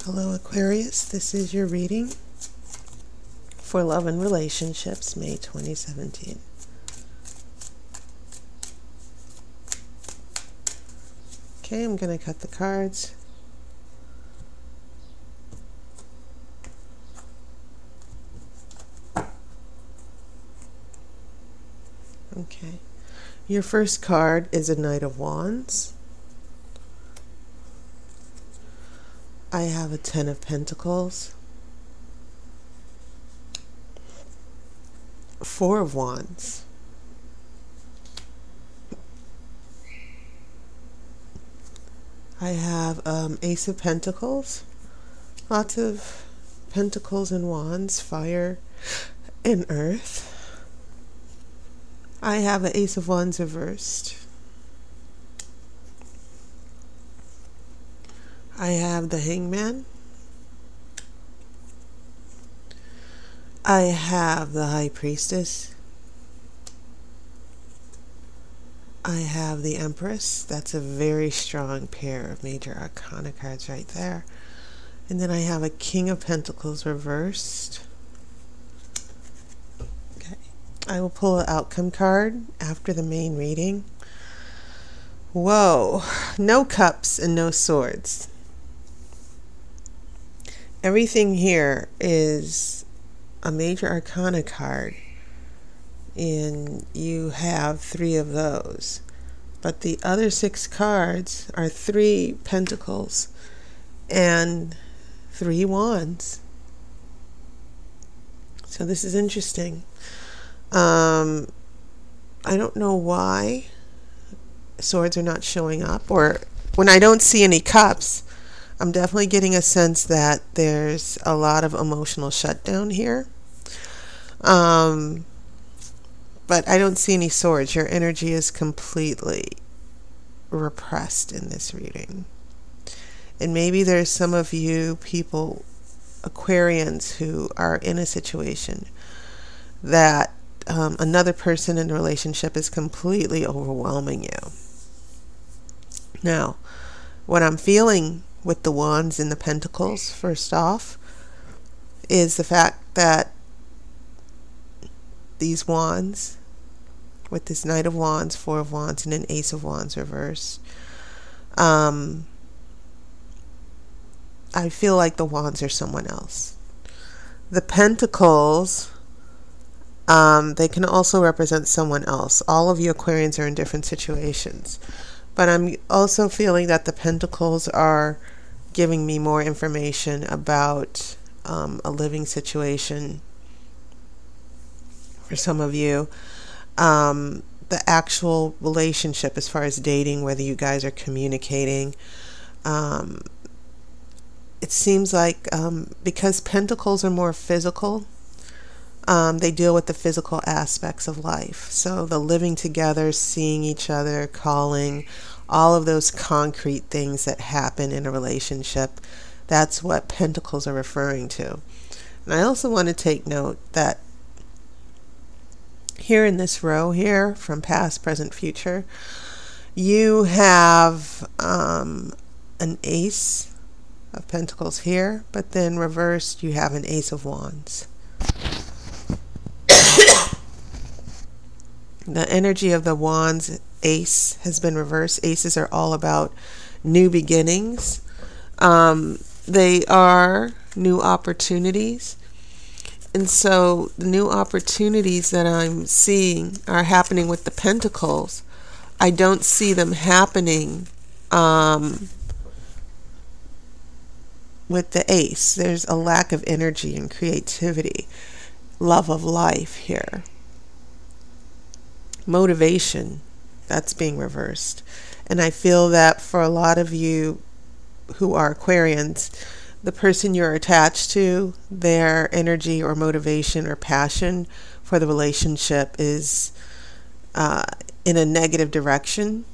Hello Aquarius, this is your reading for love and relationships, May 2017. Okay, I'm going to cut the cards. Okay, your first card is a Knight of Wands. I have a Ten of Pentacles, Four of Wands, I have Ace of Pentacles, lots of pentacles and wands, fire and earth. I have an Ace of Wands reversed. I have the Hangman. I have the High Priestess. I have the Empress. That's a very strong pair of major arcana cards right there. And then I have a King of Pentacles reversed. Okay. I will pull an outcome card after the main reading. Whoa. No cups and no swords. Everything here is a major arcana card, and you have 3 of those. But the other 6 cards are 3 pentacles and 3 wands. So this is interesting. I don't know why swords are not showing up, or when I don't see any cups, I'm definitely getting a sense that there's a lot of emotional shutdown here. But I don't see any swords. Your energy is completely repressed in this reading. And maybe there's some of you people, Aquarians, who are in a situation that another person in a relationship is completely overwhelming you. Now, what I'm feeling with the wands and the pentacles, first off, is the fact that these wands, with this Knight of Wands, Four of Wands, and an Ace of Wands reversed, I feel like the wands are someone else. The pentacles, they can also represent someone else. All of you Aquarians are in different situations. But I'm also feeling that the pentacles are giving me more information about a living situation for some of you. The actual relationship as far as dating, whether you guys are communicating. It seems like because pentacles are more physical, they deal with the physical aspects of life. So the living together, seeing each other, calling, all of those concrete things that happen in a relationship, that's what pentacles are referring to. And I also want to take note that here in this row here, from past, present, future, you have an Ace of Pentacles here, but then reversed you have an Ace of Wands. The energy of the Wands Ace has been reversed. Aces are all about new beginnings. They are new opportunities. And so the new opportunities that I'm seeing are happening with the pentacles. I don't see them happening with the Ace. There's a lack of energy and creativity, love of life here. Motivation, that's being reversed. And I feel that for a lot of you who are Aquarians, the person you're attached to, their energy or motivation or passion for the relationship is in a negative direction.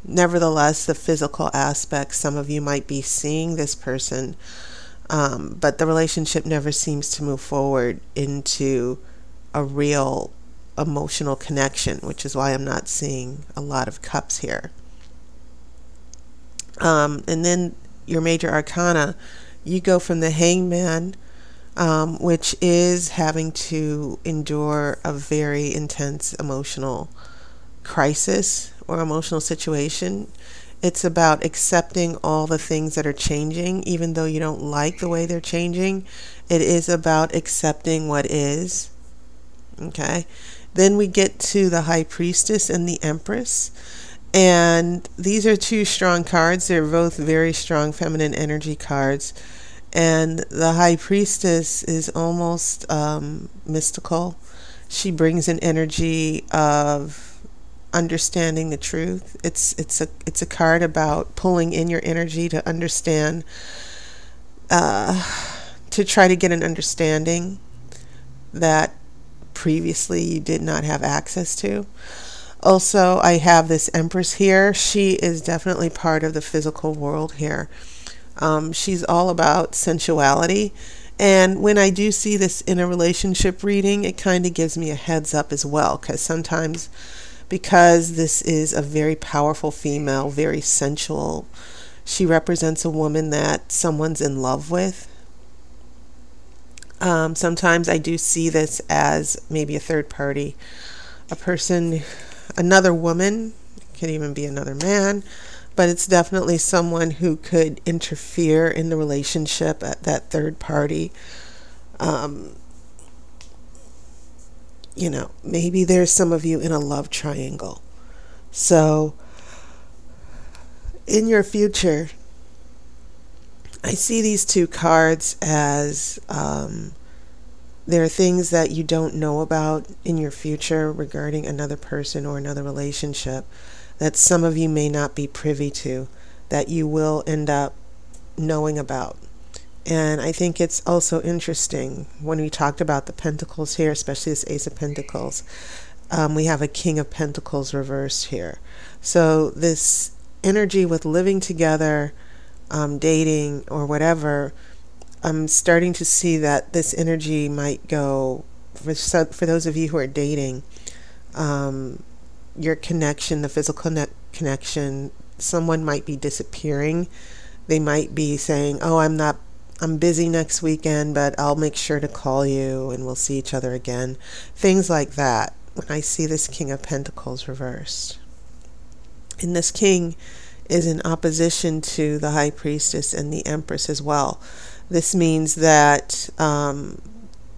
Nevertheless, the physical aspects, some of you might be seeing this person, but the relationship never seems to move forward into a real emotional connection, which is why I'm not seeing a lot of cups here. And then your major arcana You go from the hangman, which is having to endure a very intense emotional crisis or emotional situation. It's about accepting all the things that are changing, even though you don't like the way they're changing. It is about accepting what is. Okay. Then we get to the High Priestess and the Empress. And these are two strong cards. They're both very strong feminine energy cards. And the High Priestess is almost mystical. She brings an energy of understanding the truth. It's a card about pulling in your energy to understand, to try to get an understanding that previously you did not have access to. Also, I have this Empress here. She is definitely part of the physical world here. She's all about sensuality. And when I do see this in a relationship reading, it kind of gives me a heads up as well, because sometimes, because this is a very powerful female, very sensual, she represents a woman that someone's in love with. Sometimes I do see this as maybe a third party, a person, another woman, could even be another man, but it's definitely someone who could interfere in the relationship at that third party. Maybe there's some of you in a love triangle. So in your future, I see these two cards as there are things that you don't know about in your future regarding another person or another relationship that some of you may not be privy to, that you will end up knowing about. And I think it's also interesting when we talked about the Pentacles here, especially this Ace of Pentacles, we have a King of Pentacles reversed here. So this energy with living together, dating or whatever, I'm starting to see that this energy might go, for those of you who are dating, your connection, the physical connection, someone might be disappearing. They might be saying, oh, I'm busy next weekend, but I'll make sure to call you and we'll see each other again. Things like that when I see this King of Pentacles reversed. And this King is in opposition to the High Priestess and the Empress as well. This means that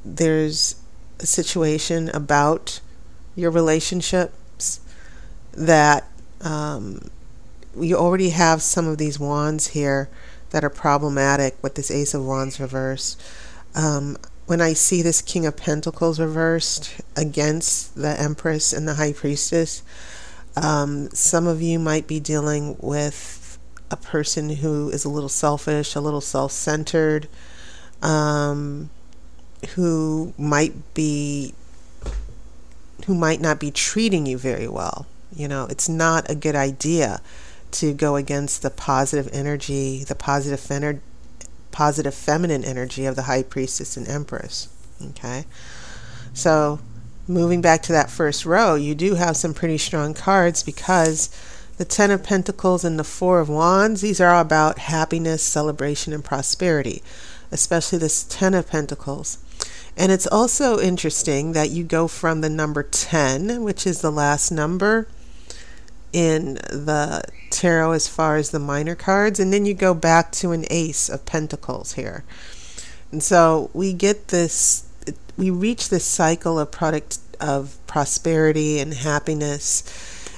there's a situation about your relationships that you already have some of these wands here that are problematic with this Ace of Wands reversed. When I see this King of Pentacles reversed against the Empress and the High Priestess, some of you might be dealing with a person who is a little selfish, a little self-centered, who might not be treating you very well. It's not a good idea to go against the positive energy, the positive feminine energy of the High Priestess and Empress. Okay, so moving back to that first row, you do have some pretty strong cards, because the Ten of Pentacles and the Four of Wands, these are all about happiness, celebration, and prosperity, especially this Ten of Pentacles. And it's also interesting that you go from the number 10, which is the last number in the tarot as far as the minor cards, and then you go back to an Ace of Pentacles here. And so we get this, we reach this cycle of prosperity and happiness,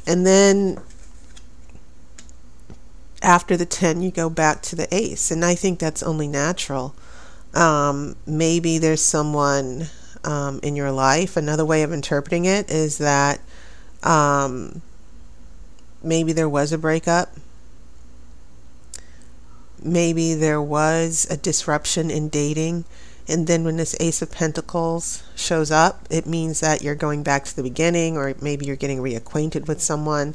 and then after the 10 you go back to the Ace, and I think that's only natural. Maybe there's someone in your life. Another way of interpreting it is that maybe there was a breakup. Maybe there was a disruption in dating, and then when this Ace of Pentacles shows up, it means that you're going back to the beginning, or maybe you're getting reacquainted with someone.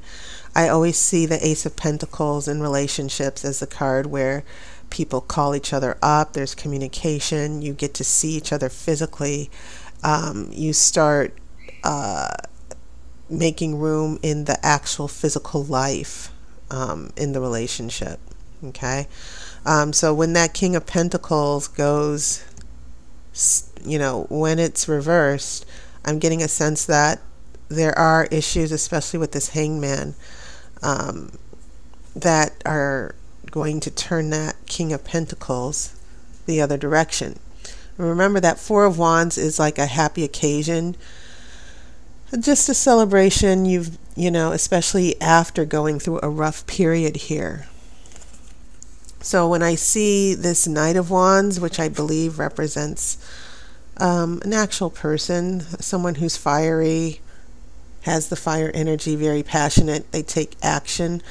I always see the Ace of Pentacles in relationships as the card where people call each other up, there's communication, you get to see each other physically, you start making room in the actual physical life in the relationship. Okay, So when that King of Pentacles goes, when it's reversed, I'm getting a sense that there are issues, especially with this Hangman, that are going to turn that King of Pentacles the other direction. Remember that Four of Wands is like a happy occasion, just a celebration. Especially after going through a rough period here. So when I see this Knight of Wands, which I believe represents an actual person, someone who's fiery, has the fire energy, very passionate, they take action.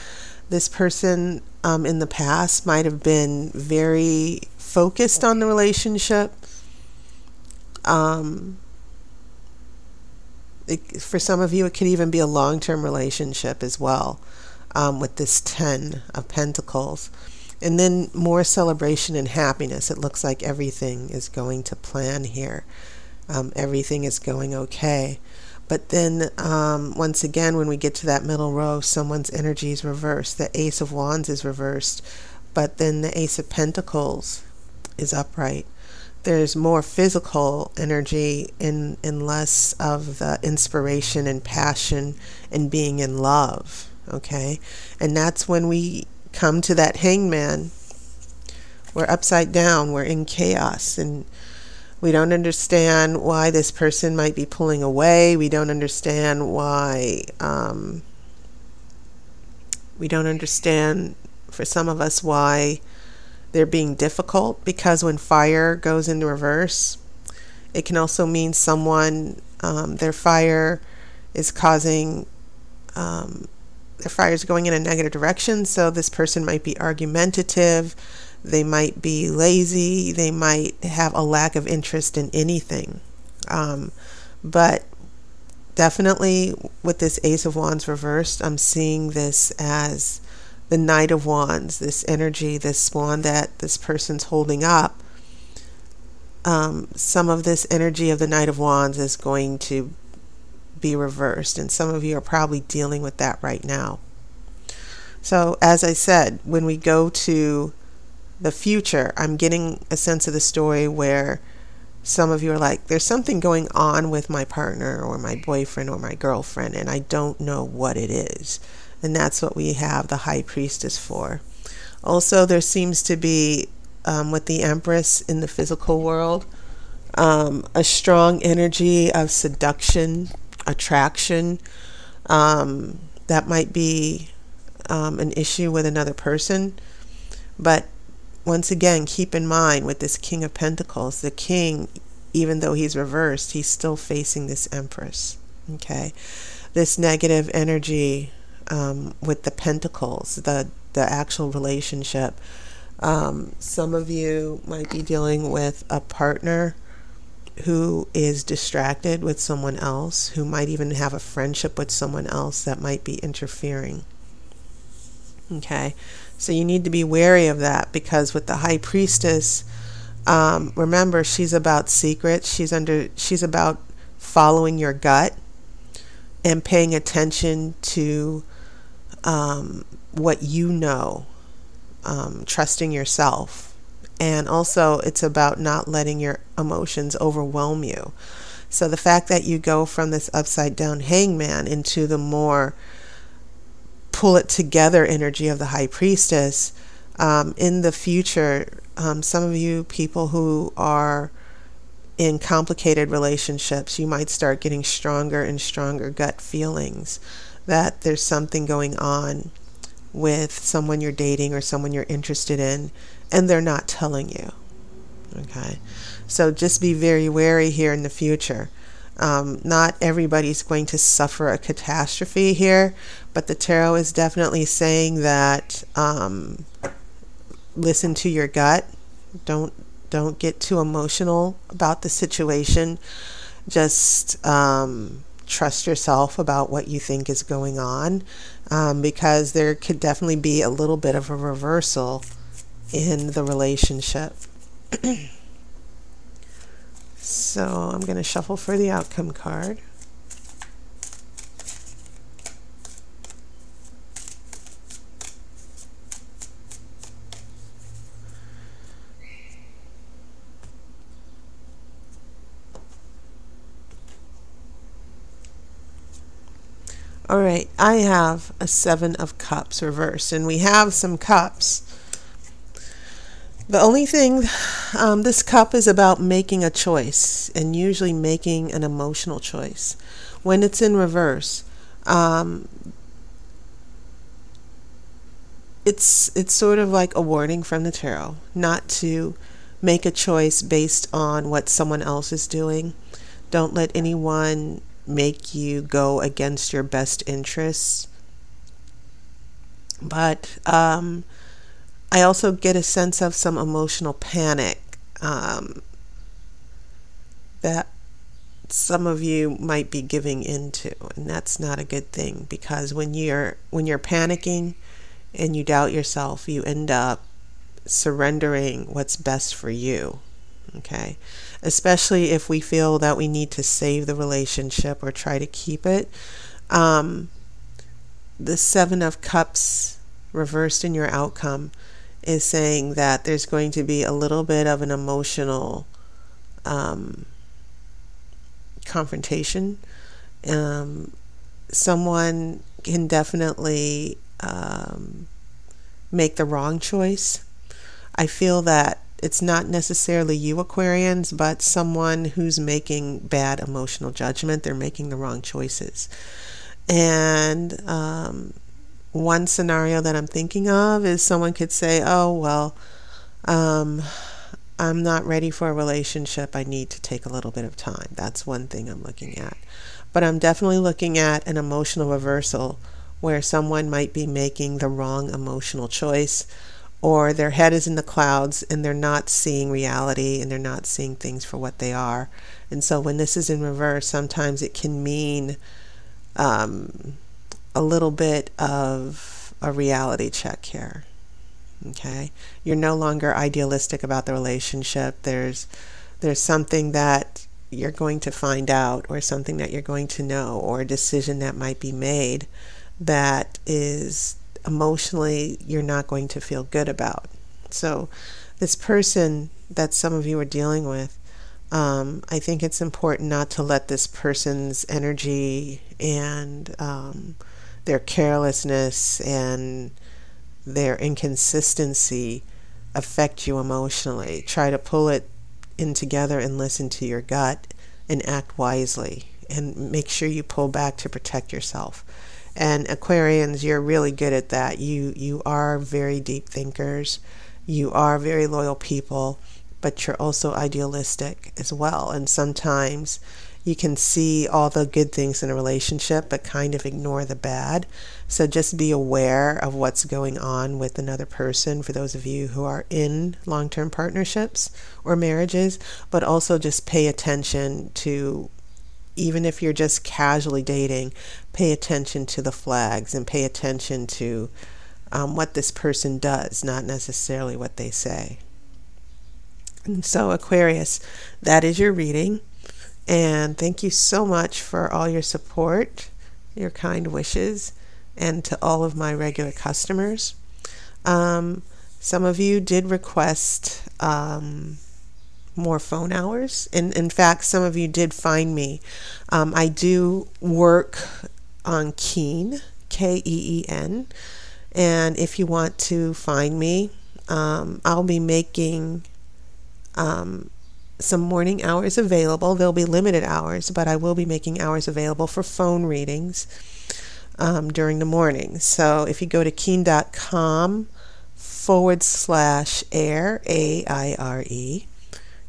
This person in the past might have been very focused on the relationship. For some of you, it could even be a long-term relationship as well, with this 10 of Pentacles. And then more celebration and happiness. It looks like everything is going to plan here. Everything is going okay. But then, once again, when we get to that middle row, someone's energy is reversed. The Ace of Wands is reversed. But then the Ace of Pentacles is upright. There's more physical energy and less of the inspiration and passion and being in love. Okay? And that's when we come to that Hangman. We're upside down. We're in chaos. And we don't understand why this person might be pulling away. We don't understand why. We don't understand, for some of us, why they're being difficult. Because when fire goes into reverse, it can also mean someone, their fire is causing, their fire is going in a negative direction. So this person might be argumentative. They might be lazy. They might have a lack of interest in anything. But definitely with this Ace of Wands reversed, I'm seeing this as the Knight of Wands, this energy, this swan that this person's holding up. Some of this energy of the Knight of Wands is going to be reversed, and some of you are probably dealing with that right now. So as I said, when we go to the future, I'm getting a sense of the story where some of you are like, there's something going on with my partner or my boyfriend or my girlfriend, and I don't know what it is. And that's what we have the High Priestess for. Also, there seems to be, with the Empress in the physical world, a strong energy of seduction, attraction. That might be an issue with another person. But once again, keep in mind with this King of Pentacles, the King, even though he's reversed, he's still facing this Empress. Okay, this negative energy with the Pentacles, the actual relationship. Some of you might be dealing with a partner who is distracted with someone else, who might even have a friendship with someone else that might be interfering. Okay, so you need to be wary of that, because with the High Priestess, remember, she's about secrets. She's about following your gut and paying attention to what you know, trusting yourself. And also, it's about not letting your emotions overwhelm you. So the fact that you go from this upside down Hangman into the more pull it together energy of the High Priestess, in the future, some of you people who are in complicated relationships, you might start getting stronger and stronger gut feelings that there's something going on with someone you're dating or someone you're interested in, and they're not telling you. Okay, so just be very wary here in the future. Not everybody's going to suffer a catastrophe here, but the tarot is definitely saying that listen to your gut. Don't get too emotional about the situation. Just trust yourself about what you think is going on, because there could definitely be a little bit of a reversal in the relationship. So I'm going to shuffle for the outcome card. All right, I have a Seven of Cups reversed, and we have some cups. The only thing, this cup is about making a choice, and usually making an emotional choice. When it's in reverse, it's sort of like a warning from the tarot not to make a choice based on what someone else is doing. Don't let anyone make you go against your best interests. But I also get a sense of some emotional panic that some of you might be giving into, and that's not a good thing, because when you're panicking and you doubt yourself, you end up surrendering what's best for you. Okay, especially if we feel that we need to save the relationship or try to keep it. The Seven of Cups reversed in your outcome is saying that there's going to be a little bit of an emotional confrontation. Someone can definitely make the wrong choice. I feel that it's not necessarily you, Aquarians, but someone who's making bad emotional judgment. They're making the wrong choices. And one scenario that I'm thinking of is someone could say, oh, well, I'm not ready for a relationship. I need to take a little bit of time. That's one thing I'm looking at. But I'm definitely looking at an emotional reversal where someone might be making the wrong emotional choice, or their head is in the clouds and they're not seeing reality and they're not seeing things for what they are. And so when this is in reverse, sometimes it can mean a little bit of a reality check here. Okay, you're no longer idealistic about the relationship. There's something that you're going to find out, or something that you're going to know, or a decision that might be made that is emotionally you're not going to feel good about. So this person that some of you are dealing with, I think it's important not to let this person's energy and their carelessness and their inconsistency affect you emotionally. Try to pull it in together and listen to your gut and act wisely, and make sure you pull back to protect yourself. And Aquarians, you're really good at that. You are very deep thinkers. You are very loyal people, but you're also idealistic as well. And sometimes you can see all the good things in a relationship, but kind of ignore the bad. So just be aware of what's going on with another person, for those of you who are in long-term partnerships or marriages, but also just pay attention to, even if you're just casually dating, pay attention to the flags and pay attention to what this person does, not necessarily what they say. And so Aquarius, that is your reading. And thank you so much for all your support, your kind wishes, and to all of my regular customers. Some of you did request more phone hours. And in fact, some of you did find me. I do work on Keen, Keen. And if you want to find me, I'll be making some morning hours available. There'll be limited hours, but I will be making hours available for phone readings during the morning. So if you go to keen.com/aire, AIRE,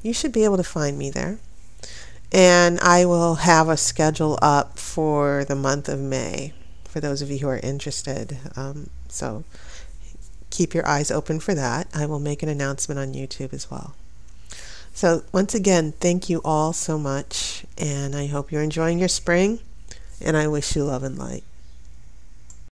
you should be able to find me there. And I will have a schedule up for the month of May for those of you who are interested. So keep your eyes open for that. I will make an announcement on YouTube as well. So once again, thank you all so much, and I hope you're enjoying your spring, and I wish you love and light.